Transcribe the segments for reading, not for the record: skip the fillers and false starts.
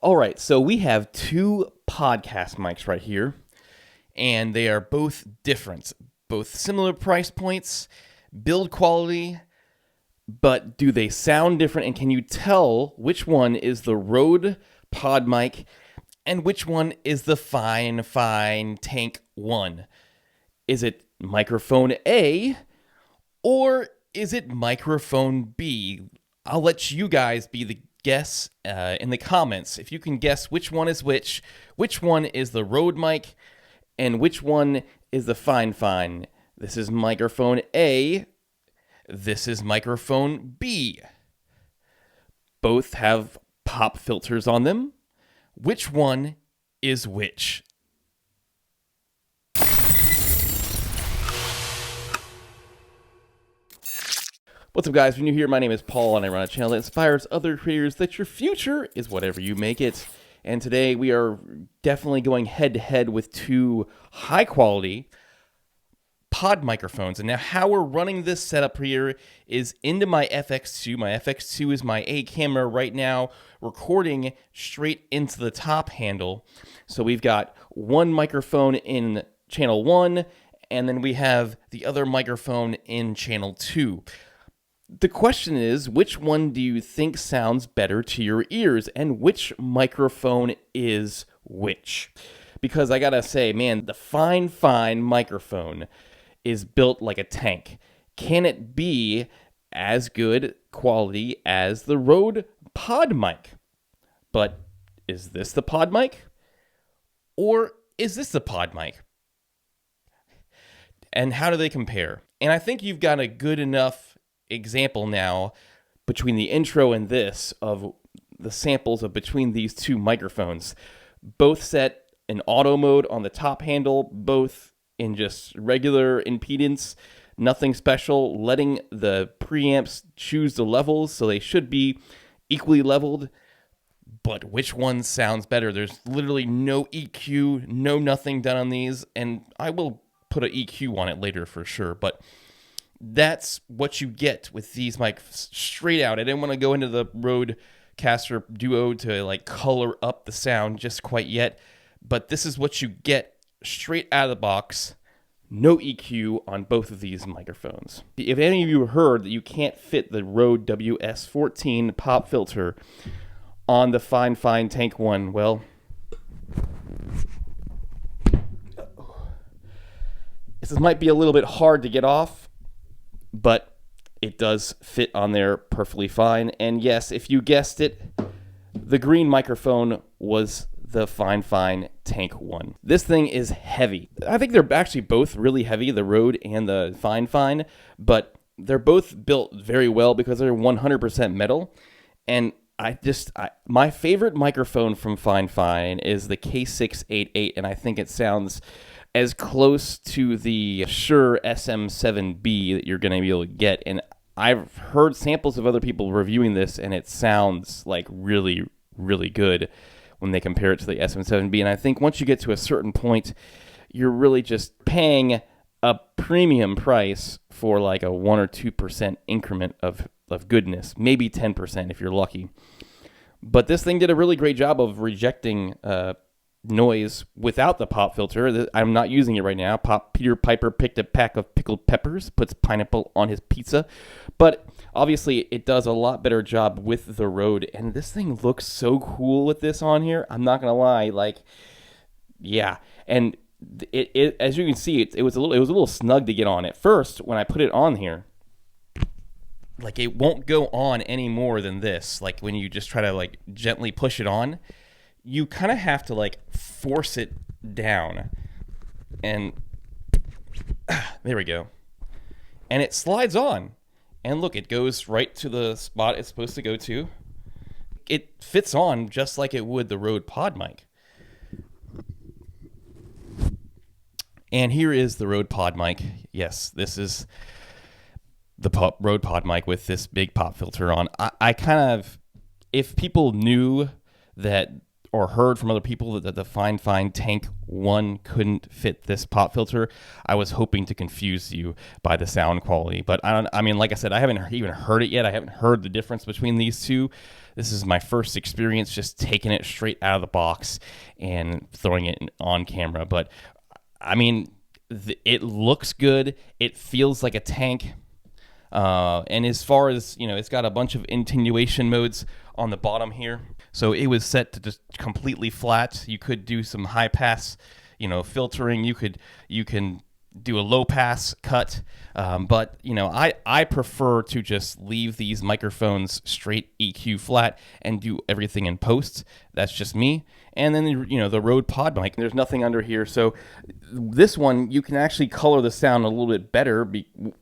All right, so we have two podcast mics right here, and they are both different, both similar price points, build quality, but do they sound different? And can you tell which one is the Rode PodMic and which one is the FiFine Tank 1? Is it microphone A or is it microphone B? I'll let you guys be the guess in the comments. If you can guess which one is which one is the Rode mic, and which one is the FiFine. This is microphone A. This is microphone B. Both have pop filters on them. Which one is which? What's up, guys? If you're new here, my name is Paul, and I run a channel that inspires other creators that your future is whatever you make it. And today we are definitely going head-to-head with two high-quality pod microphones. And now how we're running this setup here is into my FX2. My FX2 is my A camera right now, recording straight into the top handle. So we've got one microphone in channel 1, and then we have the other microphone in channel 2. The question is, which one do you think sounds better to your ears, and which microphone is which? Because I gotta say, man, the FiFine microphone is built like a tank. Can it be as good quality as the Rode PodMic? But is this the PodMic? Or is this the PodMic? And how do they compare? And I think you've got a good enough example now between the intro and this of the samples of between these two microphones. Both set in auto mode on the top handle, both in just regular impedance, nothing special, letting the preamps choose the levels, so they should be equally leveled. But which one sounds better? There's literally no EQ, no nothing done on these, and I will put an EQ on it later for sure, but that's what you get with these mics straight out. I didn't want to go into the Rodecaster Duo to like color up the sound just quite yet, but this is what you get straight out of the box. No EQ on both of these microphones. If any of you heard that you can't fit the Rode WS14 pop filter on the FiFine Tank 1, well, this might be a little bit hard to get off, but it does fit on there perfectly fine. And yes, if you guessed it, the green microphone was the FiFine Tank 1. This thing is heavy. I think they're actually both really heavy, the Rode and the FiFine, but they're both built very well because they're 100% metal. And my favorite microphone from FiFine is the K688, and I think it sounds as close to the Shure SM7B that you're going to be able to get. And I've heard samples of other people reviewing this, and it sounds like really, really good when they compare it to the SM7B. And I think once you get to a certain point, you're really just paying a premium price for like a 1 or 2% increment of goodness, maybe 10% if you're lucky. But this thing did a really great job of rejecting noise without the pop filter. I'm not using it right now. Peter Piper picked a pack of pickled peppers, puts pineapple on his pizza. But obviously, it does a lot better job with the Rode. And this thing looks so cool with this on here. I'm not going to lie. Like, yeah. And it as you can see, it was a little snug to get on. At first, when I put it on here, like, it won't go on any more than this. Like, when you just try to, like, gently push it on, you kind of have to like force it down, and there we go. And it slides on, and look, it goes right to the spot it's supposed to go to. It fits on just like it would the Rode PodMic. And here is the Rode PodMic. Yes, this is the Rode PodMic with this big pop filter on. I kind of, if people knew that or heard from other people that the FiFine Tank 1 couldn't fit this pop filter, I was hoping to confuse you by the sound quality. But I mean, like I said, I haven't even heard it yet. I haven't heard the difference between these two. This is my first experience just taking it straight out of the box and throwing it on camera. But I mean, it looks good. It feels like a tank. And as far as, it's got a bunch of attenuation modes on the bottom here. So it was set to just completely flat. You could do some high pass, filtering. You can do a low pass cut. But, I prefer to just leave these microphones straight EQ flat and do everything in post. That's just me. And then, the Rode PodMic, there's nothing under here. So this one, you can actually color the sound a little bit better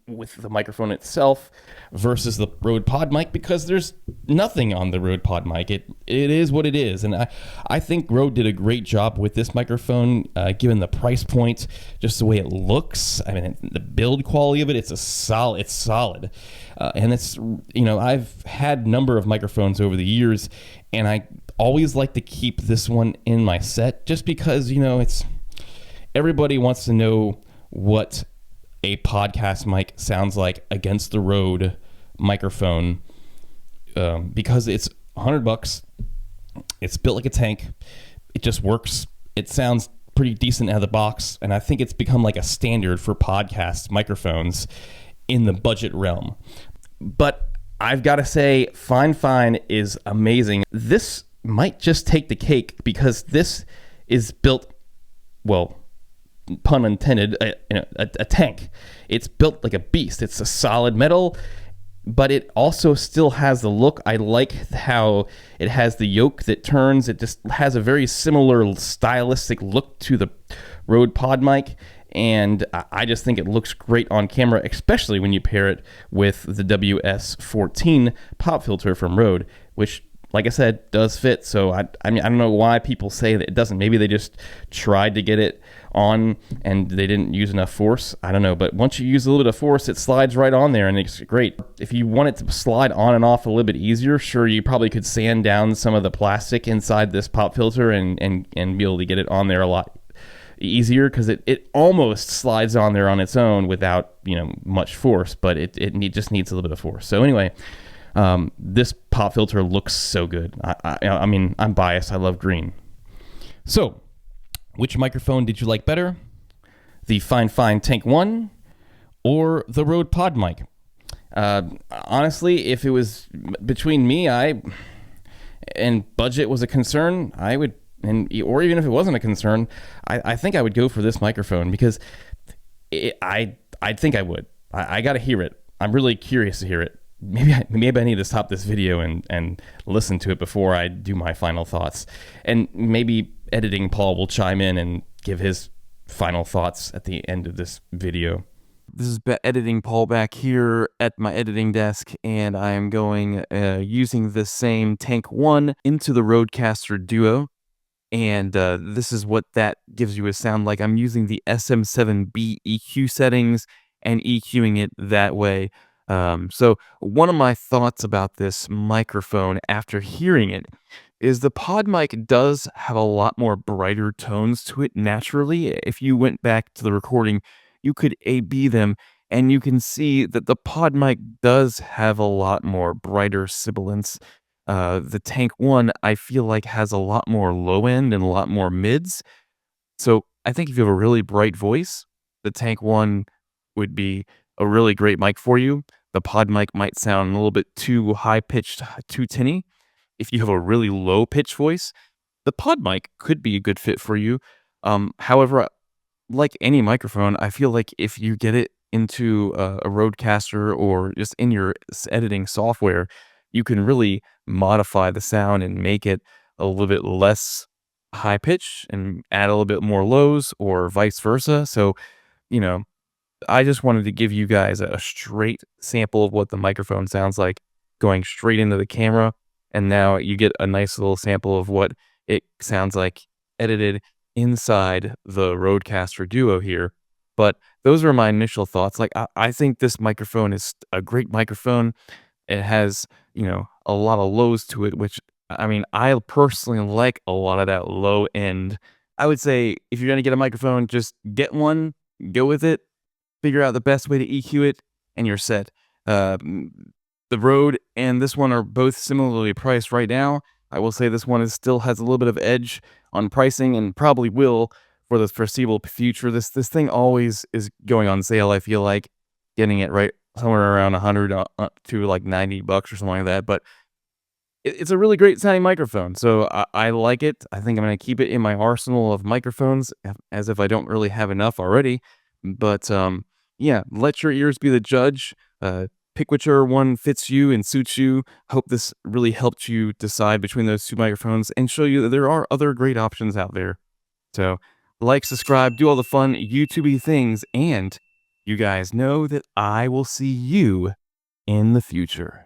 with the microphone itself versus the Rode PodMic, because there's nothing on the Rode PodMic. It is what it is. And I think Rode did a great job with this microphone, given the price point, just the way it looks. I mean, the build quality of it, it's solid. And it's, I've had a number of microphones over the years, and I always like to keep this one in my set just because, it's everybody wants to know what a podcast mic sounds like against the Rode microphone, because it's $100. It's built like a tank. It just works. It sounds pretty decent out of the box, and I think it's become like a standard for podcast microphones in the budget realm. But I've got to say, FiFine is amazing. This might just take the cake because this is built, well, pun intended, a tank. It's built like a beast. It's a solid metal, but it also still has the look. I like how it has the yoke that turns. It just has a very similar stylistic look to the Rode PodMic, and I just think it looks great on camera, especially when you pair it with the WS14 pop filter from Rode, which, like I said, does fit. So I mean, I don't know why people say that it doesn't. Maybe they just tried to get it on and they didn't use enough force. I don't know. But once you use a little bit of force, it slides right on there and it's great. If you want it to slide on and off a little bit easier, sure, you probably could sand down some of the plastic inside this pop filter and be able to get it on there a lot easier, because it almost slides on there on its own without much force, but it just needs a little bit of force. So anyway, this pop filter looks so good. I mean, I'm biased. I love green. So, which microphone did you like better? The FiFine Tank 1 or the Rode PodMic? Honestly, if it was between me, and budget was a concern, I would, or even if it wasn't a concern, I think I would go for this microphone, because I think I would. I got to hear it. I'm really curious to hear it. Maybe I need to stop this video and listen to it before I do my final thoughts. And maybe editing Paul will chime in and give his final thoughts at the end of this video. This is editing Paul back here at my editing desk, and I am going using the same Tank 1 into the Rodecaster Duo. And this is what that gives you a sound like. I'm using the SM7B EQ settings and EQing it that way. So one of my thoughts about this microphone after hearing it is the PodMic does have a lot more brighter tones to it naturally. If you went back to the recording, you could A/B them, and you can see that the PodMic does have a lot more brighter sibilance. The Tank 1, I feel like, has a lot more low end and a lot more mids. So I think if you have a really bright voice, the Tank 1 would be a really great mic for you. The PodMic might sound a little bit too high-pitched, too tinny. If you have a really low-pitched voice, the PodMic could be a good fit for you. However, like any microphone, I feel like if you get it into a Rodecaster or just in your editing software, you can really modify the sound and make it a little bit less high pitch and add a little bit more lows, or vice versa. So, I just wanted to give you guys a straight sample of what the microphone sounds like going straight into the camera. And now you get a nice little sample of what it sounds like edited inside the Rodecaster Duo here. But those are my initial thoughts. Like, I think this microphone is a great microphone. It has, a lot of lows to it, which, I mean, I personally like a lot of that low end. I would say if you're going to get a microphone, just get one, go with it, figure out the best way to EQ it, and you're set. The Rode and this one are both similarly priced right now. I will say this one still has a little bit of edge on pricing and probably will for the foreseeable future. This thing always is going on sale. I feel like getting it right somewhere around 100 to like $90 or something like that. But it's a really great sounding microphone, so I like it. I think I'm going to keep it in my arsenal of microphones as if I don't really have enough already. But yeah, let your ears be the judge. Pick whichever one fits you and suits you. Hope this really helped you decide between those two microphones and show you that there are other great options out there. So like, subscribe, do all the fun YouTube-y things, and you guys know that I will see you in the future.